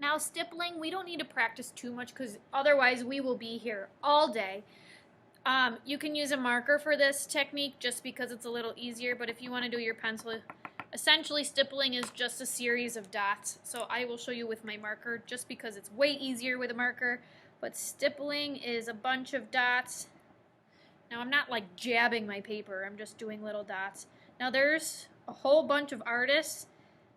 Now stippling, we don't need to practice too much because otherwise we will be here all day. You can use a marker for this technique just because it's a little easier, but if you want to do your pencil, essentially stippling is just a series of dots. So I will show you with my marker just because it's way easier with a marker, but stippling is a bunch of dots. Now I'm not like jabbing my paper, I'm just doing little dots. Now there's a whole bunch of artists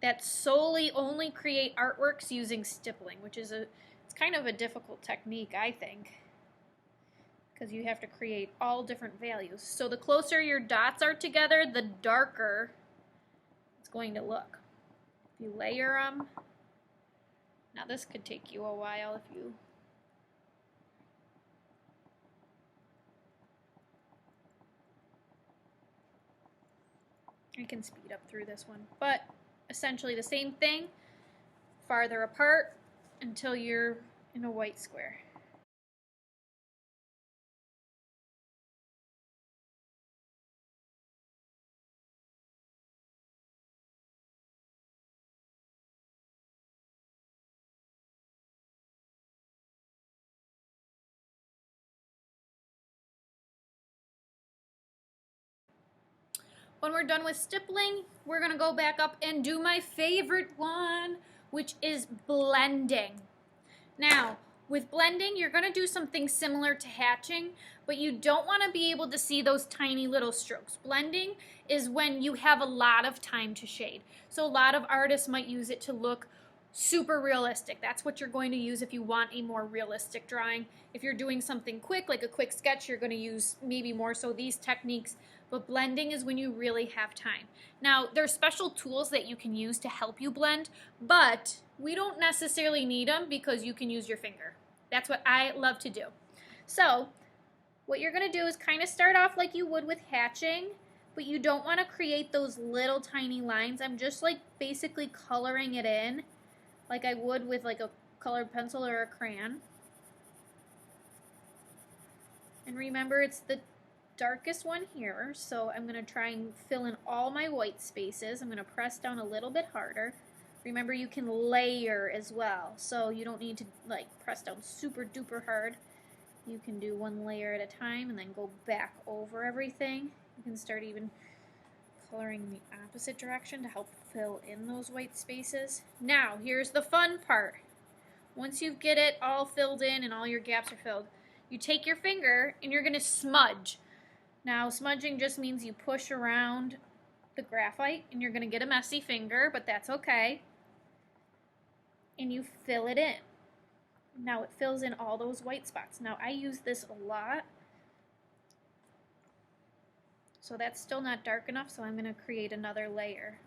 that solely only create artworks using stippling, which is it's kind of a difficult technique, I think, because you have to create all different values. So the closer your dots are together, the darker it's going to look. If you layer them, now this could take you a while if you I can speed up through this one, but essentially the same thing, farther apart until you're in a white square. When we're done with stippling, we're going to go back up and do my favorite one, which is blending. Now, with blending, you're going to do something similar to hatching, but you don't want to be able to see those tiny little strokes. Blending is when you have a lot of time to shade. So a lot of artists might use it to look super realistic. That's what you're going to use if you want a more realistic drawing. If you're doing something quick, like a quick sketch, you're going to use maybe more so these techniques, but blending is when you really have time. Now, there's special tools that you can use to help you blend, but we don't necessarily need them because you can use your finger. That's what I love to do. So, what you're going to do is kind of start off like you would with hatching, but you don't want to create those little tiny lines. I'm just like basically coloring it in like I would with like a colored pencil or a crayon. And remember, it's the darkest one here, so I'm going to try and fill in all my white spaces. I'm going to press down a little bit harder. Remember, you can layer as well, so you don't need to like press down super duper hard. You can do one layer at a time and then go back over everything. You can start even coloring the opposite direction to help fill in those white spaces. Now, here's the fun part. Once you get it all filled in and all your gaps are filled, you take your finger and you're going to smudge. Now, smudging just means you push around the graphite and you're going to get a messy finger, but that's okay. And you fill it in. Now it fills in all those white spots. Now I use this a lot. So that's still not dark enough, so I'm going to create another layer.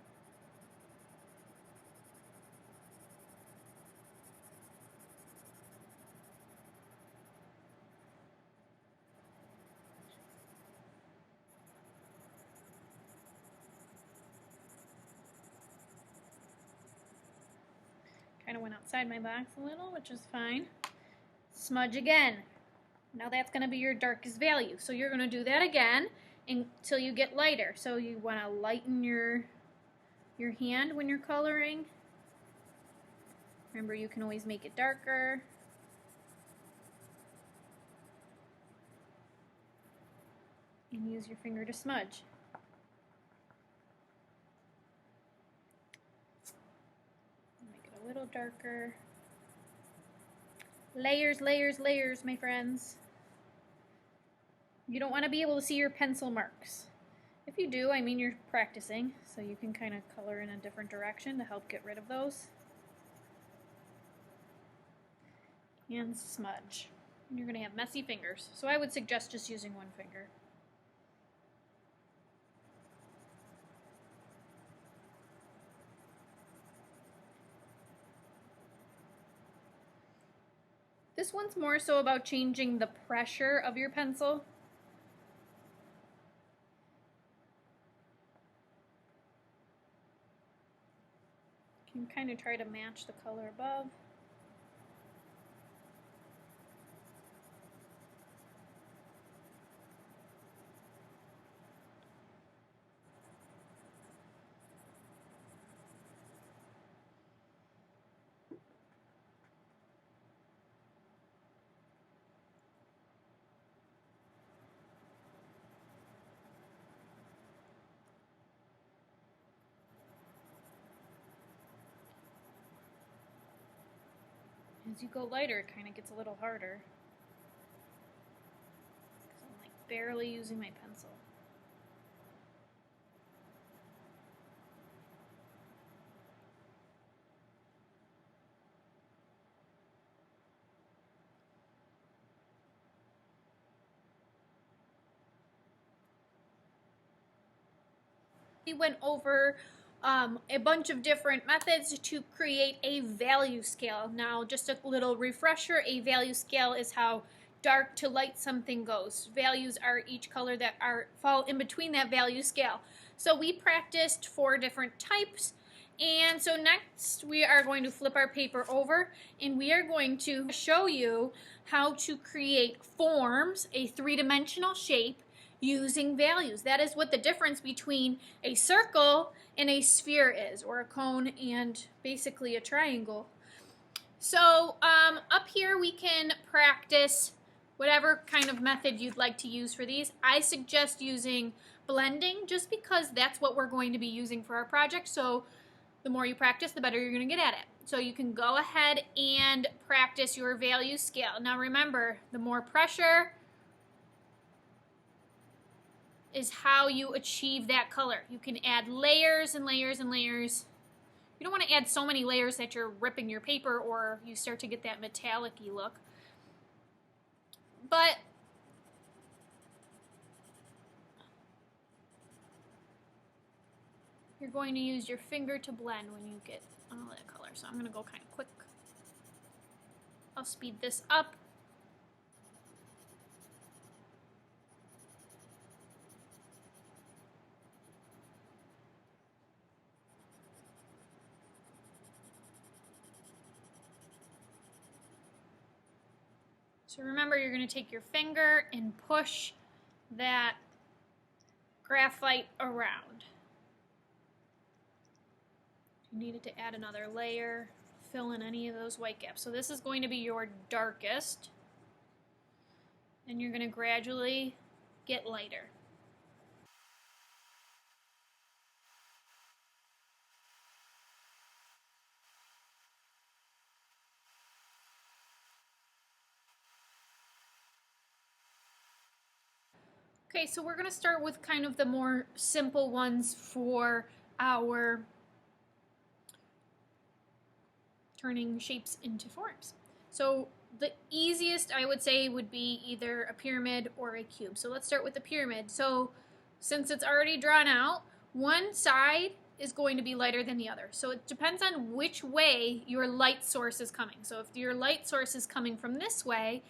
Kind of went outside my box a little, which is fine. Smudge again. Now that's going to be your darkest value. So you're going to do that again until you get lighter. So you want to lighten your hand when you're coloring. Remember, you can always make it darker. And use your finger to smudge. Make it a little darker. Layers, layers, layers, my friends. You don't want to be able to see your pencil marks. If you do, I mean you're practicing, so you can kind of color in a different direction to help get rid of those. And smudge. And you're going to have messy fingers, so I would suggest just using one finger. This one's more so about changing the pressure of your pencil. You can kind of try to match the color above. As you go lighter, it kind of gets a little harder. Because I'm like barely using my pencil. We went over a bunch of different methods to create a value scale. Now, just a little refresher, a value scale is how dark to light something goes. Values are each color that fall in between that value scale. So we practiced 4 different types. And so next we are going to flip our paper over and we are going to show you how to create forms, a 3-dimensional shape, using values. That is what the difference between a circle and a sphere is, or a cone and basically a triangle. So up here we can practice whatever kind of method you'd like to use for these. I suggest using blending just because that's what we're going to be using for our project. So the more you practice, the better you're going to get at it. So you can go ahead and practice your value scale. Now remember, the more pressure is how you achieve that color. You can add layers and layers and layers. You don't want to add so many layers that you're ripping your paper or you start to get that metallic-y look. But you're going to use your finger to blend when you get all that color. So I'm going to go kind of quick. I'll speed this up. So remember, you're going to take your finger and push that graphite around. You needed to add another layer, fill in any of those white gaps. So this is going to be your darkest, and you're going to gradually get lighter. Okay, so we're going to start with kind of the more simple ones for our turning shapes into forms. So the easiest, I would say, would be either a pyramid or a cube. So let's start with the pyramid. So since it's already drawn out, one side is going to be lighter than the other. So it depends on which way your light source is coming. So if your light source is coming from this way,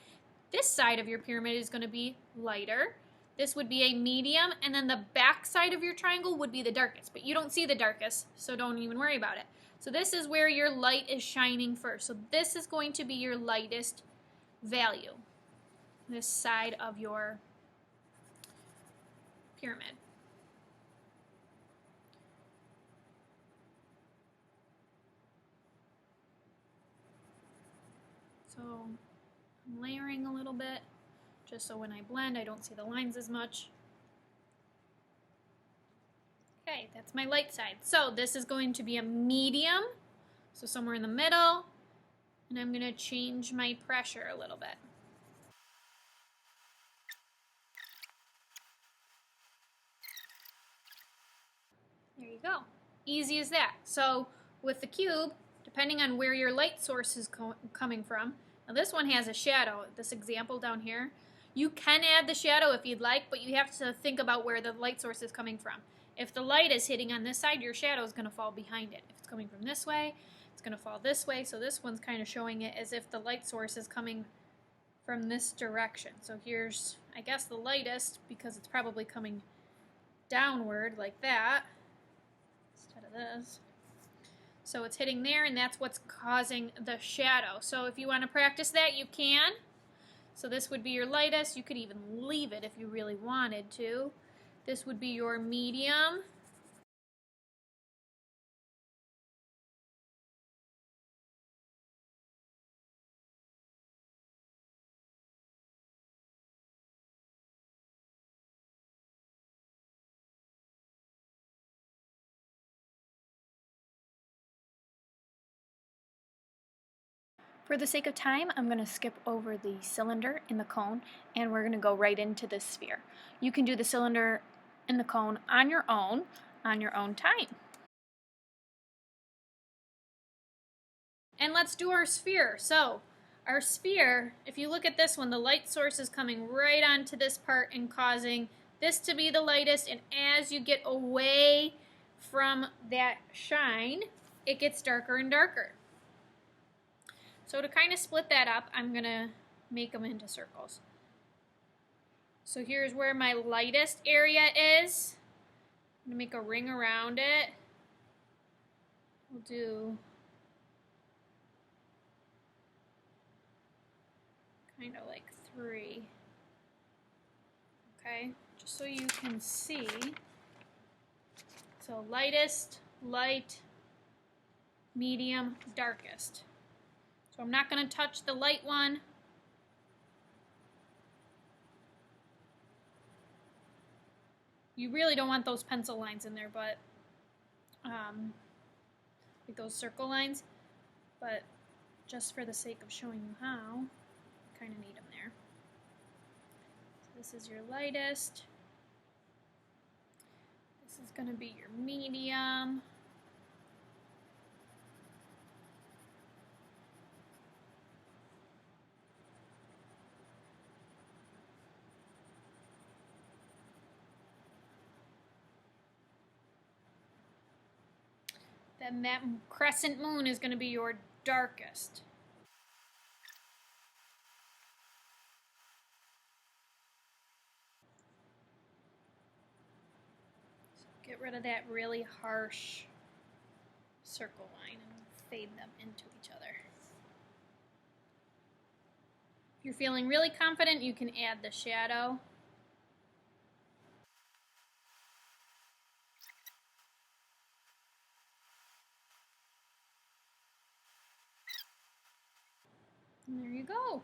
this side of your pyramid is going to be lighter. This would be a medium, and then the back side of your triangle would be the darkest. But you don't see the darkest, so don't even worry about it. So this is where your light is shining first. So this is going to be your lightest value, this side of your pyramid. So I'm layering a little bit, just so when I blend, I don't see the lines as much. Okay, that's my light side. So this is going to be a medium, so somewhere in the middle, and I'm going to change my pressure a little bit. There you go. Easy as that. So with the cube, depending on where your light source is coming from, now this one has a shadow, this example down here. You can add the shadow if you'd like, but you have to think about where the light source is coming from. If the light is hitting on this side, your shadow is going to fall behind it. If it's coming from this way, it's going to fall this way. So this one's kind of showing it as if the light source is coming from this direction. So here's, I guess, the lightest because it's probably coming downward like that instead of this. So it's hitting there, and that's what's causing the shadow. So if you want to practice that, you can. So this would be your lightest. You could even leave it if you really wanted to. This would be your medium. For the sake of time, I'm going to skip over the cylinder and the cone, and we're going to go right into this sphere. You can do the cylinder and the cone on your own time. And let's do our sphere. So our sphere, if you look at this one, the light source is coming right onto this part and causing this to be the lightest, and as you get away from that shine, it gets darker and darker. So to kind of split that up, I'm going to make them into circles. So here's where my lightest area is. I'm going to make a ring around it. We'll do kind of like 3. Okay, just so you can see. So lightest, light, medium, darkest. So I'm not going to touch the light one. You really don't want those pencil lines in there, but like those circle lines, but just for the sake of showing you how, you kind of need them there. So this is your lightest. This is going to be your medium. Then that crescent moon is going to be your darkest. So get rid of that really harsh circle line and fade them into each other. If you're feeling really confident, you can add the shadow. And there you go.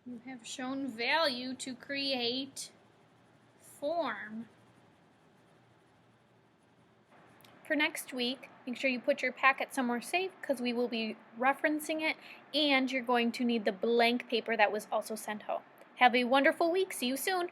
You have shown value to create form. For next week, make sure you put your packet somewhere safe because we will be referencing it, and you're going to need the blank paper that was also sent home. Have a wonderful week. See you soon.